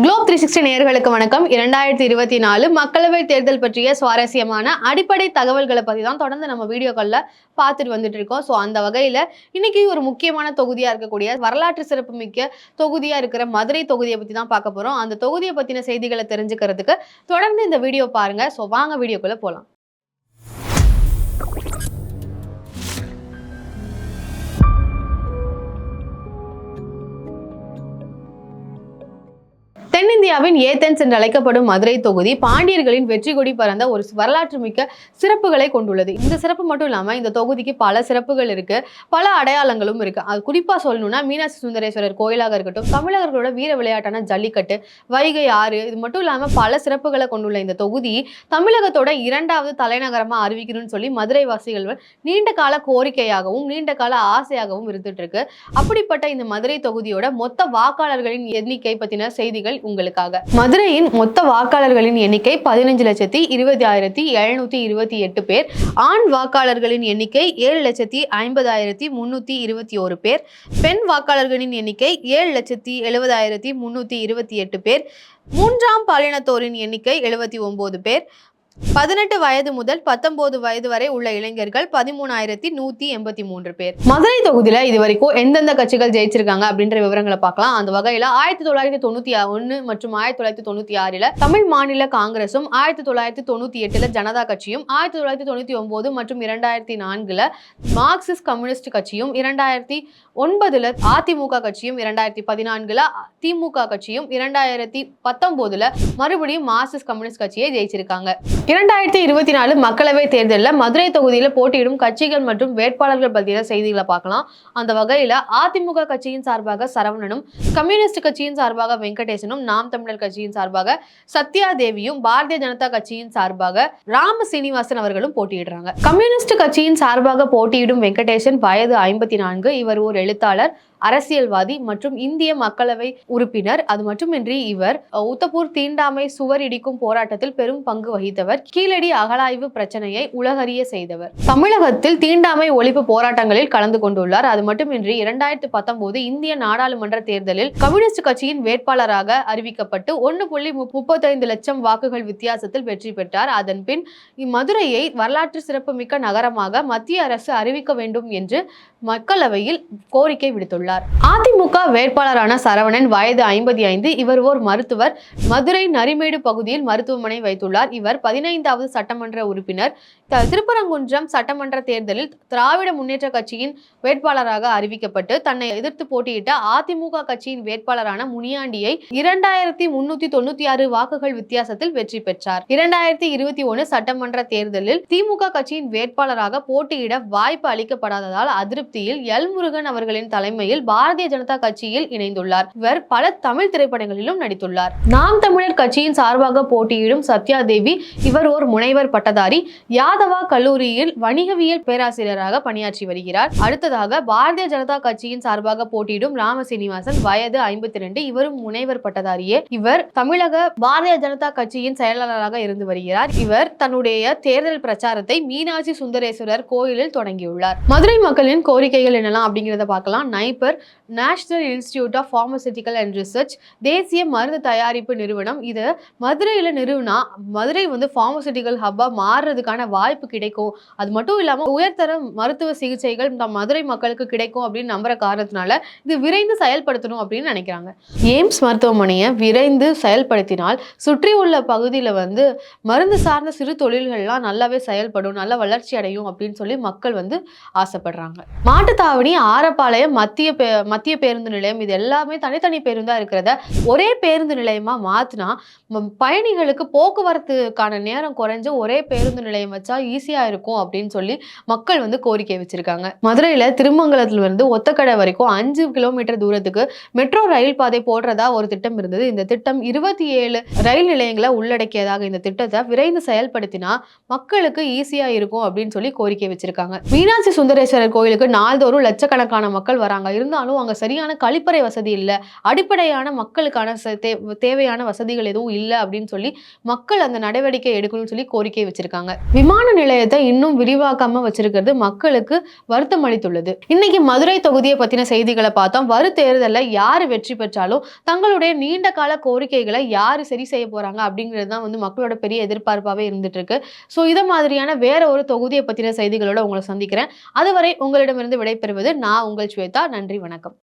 Globe 360 நேயர்களுக்கு வணக்கம். 2024 மக்களவை தேர்தல் பற்றிய சுவாரஸ்யமான அடிப்படை தகவல்களை பத்தி தான் தொடர்ந்து நம்ம வீடியோக்கள்ல பார்த்துட்டு வந்துட்டு இருக்கோம். ஸோ அந்த வகையில இன்னைக்கு ஒரு முக்கியமான தொகுதியா இருக்கக்கூடிய வரலாற்று சிறப்புமிக்க தொகுதியா இருக்கிற மதுரை தொகுதியை பத்தி தான் பார்க்க போறோம். அந்த தொகுதியை பத்தின செய்திகளை தெரிஞ்சுக்கிறதுக்கு தொடர்ந்து இந்த வீடியோ பாருங்க. ஸோ வாங்க வீடியோக்குள்ள போலாம். தென்னிந்தியாவின் ஏதென்ஸ் என்று அழைக்கப்படும் மதுரை தொகுதி பாண்டியர்களின் வெற்றி கொடி பறந்த ஒரு வரலாற்று மிக்க சிறப்புகளை கொண்டுள்ளது. இந்த சிறப்பு மட்டும் இல்லாம இந்த தொகுதிக்கு பல சிறப்புகள் இருக்கு, பல அடையாளங்களும் இருக்கு. அது குறிப்பா சொல்லணும்னா மீனாட்சி சுந்தரேஸ்வரர் கோயிலாக இருக்கட்டும், தமிழர்களோட வீர விளையாட்டான ஜல்லிக்கட்டு, வைகை ஆறு, இது மட்டும் இல்லாம பல சிறப்புகளை கொண்டுள்ள இந்த தொகுதி தமிழகத்தோட 2வது தலைநகரமா அறிவிக்கணும்னு சொல்லி மதுரை வாசிகள் நீண்ட கால கோரிக்கையாகவும் நீண்ட கால ஆசையாகவும் இருந்துட்டு இருக்கு. அப்படிப்பட்ட இந்த மதுரை தொகுதியோட மொத்த வாக்காளர்களின் எண்ணிக்கை பத்தின செய்திகள் உங்களுக்காக. மதுரையின் மொத்த வாக்காளர்களின் எண்ணிக்கை 15,20,728 பேர். ஆண் வாக்காளர்களின் எண்ணிக்கை 7,50,321 பேர். பெண் வாக்காளர்களின் எண்ணிக்கை 7,70,328 பேர். மூன்றாம் பாலினத்தோரின் எண்ணிக்கை 79 பேர். 18 வயது முதல் 19 வயது வரை உள்ள இளைஞர்கள் 13,183 பேர். மதுரை தொகுதியில இது வரைக்கும் எந்தெந்த கட்சிகள் ஜெயிச்சிருக்காங்க அப்படின்ற விவரங்களை பார்க்கலாம். அந்த வகையில 1991 மற்றும் 1996 தமிழ் மாநில காங்கிரசும், 1998 ஜனதா கட்சியும், 1999 மற்றும் 2004 மார்க்சிஸ்ட் கம்யூனிஸ்ட் கட்சியும், 2009 அதிமுக கட்சியும், 2014 திமுக கட்சியும், 2019 மறுபடியும் மார்க்சிஸ்ட் கம்யூனிஸ்ட் கட்சியை ஜெயிச்சிருக்காங்க. 2024 மக்களவை தேர்தலில் மதுரை தொகுதியில் போட்டியிடும் கட்சிகள் மற்றும் வேட்பாளர்கள் பற்றிய செய்திகளை பார்க்கலாம். அந்த வகையில் அதிமுக கட்சியின் சார்பாக சரவணனும், கம்யூனிஸ்ட் கட்சியின் சார்பாக வெங்கடேசனும், நாம் தமிழர் கட்சியின் சார்பாக சத்யா தேவியும், பாரதிய ஜனதா கட்சியின் சார்பாக ராம சீனிவாசன் அவர்களும் போட்டியிடுறாங்க. கம்யூனிஸ்ட் கட்சியின் சார்பாக போட்டியிடும் வெங்கடேசன் வயது 54. இவர் ஒரு எழுத்தாளர், அரசியல்வாதி மற்றும் இந்திய மக்களவை உறுப்பினர். அது மட்டுமின்றி இவர் உத்தப்பூர் தீண்டாமை சுவர் இடிக்கும் போராட்டத்தில் பெரும் பங்கு வகித்தவர். கீழடி அகழாய்வு பிரச்சனையை உலகறிய செய்தவர். தமிழகத்தில் தீண்டாமை ஒழிப்பு போராட்டங்களில் கலந்து கொண்டுள்ளார். அது மட்டுமின்றி 2019 இந்திய நாடாளுமன்ற தேர்தலில் கம்யூனிஸ்ட் கட்சியின் வேட்பாளராக அறிவிக்கப்பட்டு 1.35 லட்சம் வாக்குகள் வித்தியாசத்தில் வெற்றி பெற்றார். அதன் பின் இம்மதுரையை வரலாற்று சிறப்புமிக்க நகரமாக மத்திய அரசு அறிவிக்க வேண்டும் என்று மக்களவையில் கோரிக்கை விடுத்துள்ளார். அதிமுக வேட்பாளரான சரவணன் வயது 55. இவர் ஓர் மருத்துவர். மதுரை நரிமேடு பகுதியில் மருத்துவமனை வைத்துள்ளார். இவர் 15வது சட்டமன்ற உறுப்பினர். திருப்பரங்குன்றம் சட்டமன்ற தேர்தலில் திராவிட முன்னேற்ற கட்சியின் வேட்பாளராக அறிவிக்கப்பட்டு தன்னை எதிர்த்து போட்டியிட்ட அதிமுக கட்சியின் வேட்பாளரான முனியாண்டியை 2396 வாக்குகள் வித்தியாசத்தில் வெற்றி பெற்றார். 2021 சட்டமன்ற தேர்தலில் திமுக கட்சியின் வேட்பாளராக போட்டியிட வாய்ப்பு அளிக்கப்படாததால் அதிருப்தியில் எல் முருகன் அவர்களின் தலைமையில் பாரதிய ஜனதா கட்சியில் இணைந்துள்ளார். இவர் பல தமிழ் திரைப்படங்களிலும் நடித்துள்ளார். நாம் தமிழர் கட்சியின் சார்பாக போட்டியிடும் சத்யா தேவி, இவர் ஒரு முனைவர் பட்டதாரி. யாதவா கல்லூரியில் வணிகவியல் பேராசிரியராக பணியாற்றி வருகிறார். அடுத்ததாக பாரதிய ஜனதா கட்சியின் சார்பாக போட்டியிடும் ராம சீனிவாசன் வயது 52. இவரும் முனைவர் பட்டதாரியே. இவர் தமிழக பாரதிய ஜனதா கட்சியின் செயலாளராக இருந்து வருகிறார். இவர் தன்னுடைய தேர்தல் பிரச்சாரத்தை மீனாட்சி சுந்தரேஸ்வரர் கோயிலில் தொடங்கியுள்ளார். மதுரை மக்களின் கோரிக்கைகள் என்னெல்லாம் அப்படிங்கிறத பார்க்கலாம். NIPER, national institute of pharmaceutical and research, தேசிய மருந்து தயாரிப்பு நிறுவனம். இது மதுரையில நிறுவனா மதுரை பார்மசூட்டிக்கல் ஹப்பா மாறுறதுக்கான வாய்ப்பு கிடைக்கும். அது மட்டும் இல்லாம உயர்தர மருத்துவ சிகிச்சைகள் மதுரை மக்களுக்கு கிடைக்கும் அப்படின்னு நம்புற காரணத்தினால இது விரைந்து செயல்படுத்தணும் அப்படின்னு நினைக்கிறாங்க. எய்ம்ஸ் மருத்துவமனையை விரைந்து செயல்படுத்தினால் சுற்றி உள்ள பகுதியில மருந்து சார்ந்த சிறு தொழில்கள்லாம் நல்லாவே செயல்படும், நல்ல வளர்ச்சி அடையும் அப்படின்னு சொல்லி மக்கள் ஆசைப்படுறாங்க. மாட்டுத்தாவணி, ஆரப்பாளையம், மத்திய பேருந்து நிலையம், இது எல்லாமே தனித்தனி பேருந்தா இருக்கிறத ஒரே பேருந்து நிலையமா மாத்தினா பயணிகளுக்கு போக்குவரத்துக்கான நேரம் குறைஞ்சு ஒரே பேருந்து நிலையம் வச்சா ஈஸியா இருக்கும் அப்படின்னு சொல்லி மக்கள் கோரிக்கை வச்சிருக்காங்க. மதுரையில திருமங்கலத்துல ஒத்தக்கடை வரைக்கும் 5 கிலோமீட்டர் தூரத்துக்கு மெட்ரோ ரயில் பாதை போடுறதா ஒரு திட்டம் இருந்தது. இந்த திட்டம் 27 ரயில் நிலையங்களை உள்ளடக்கியதாக. இந்த திட்டத்தை விரைந்து செயல்படுத்தினா மக்களுக்கு ஈஸியா இருக்கும் அப்படின்னு சொல்லி கோரிக்கை வச்சிருக்காங்க. மீனாட்சி சுந்தரேஸ்வரர் கோயிலுக்கு நாள்தோறும் லட்சக்கணக்கான மக்கள் வராங்க. இருந்தாலும் அங்க சரியான கழிப்பறை வசதி இல்ல, அடிப்படையான மக்களுக்கான தேவையான வசதிகள் எதுவும் இல்ல அப்படின்னு சொல்லி மக்கள் அந்த நடவடிக்கை எடுக்கணும்னு சொல்லி கோரிக்கை வச்சிருக்காங்க. விமான நிலையத்தை இன்னும் விரிவாக்காம வச்சிருக்கிறது மக்களுக்கு வருத்தம் அளித்துள்ளது. இன்னைக்கு மதுரை தொகுதியை பத்தின செய்திகளை பார்த்தோம். வரும் தேர்தல்ல யாரு வெற்றி பெற்றாலும் தங்களுடைய நீண்ட கால கோரிக்கைகளை யாரு சரி செய்ய போறாங்க அப்படிங்கிறது தான் மக்களோட பெரிய எதிர்பார்ப்பாவே இருந்துட்டு இருக்கு. சோ இத மாதிரியான வேற ஒரு தொகுதியை பத்தின செய்திகளோட உங்களை சந்திக்கிறேன். அதுவரை உங்களிடமிருந்து விடைபெறுவது நான் உங்கள் ஸ்வேதா. நன்றி, வணக்கம்.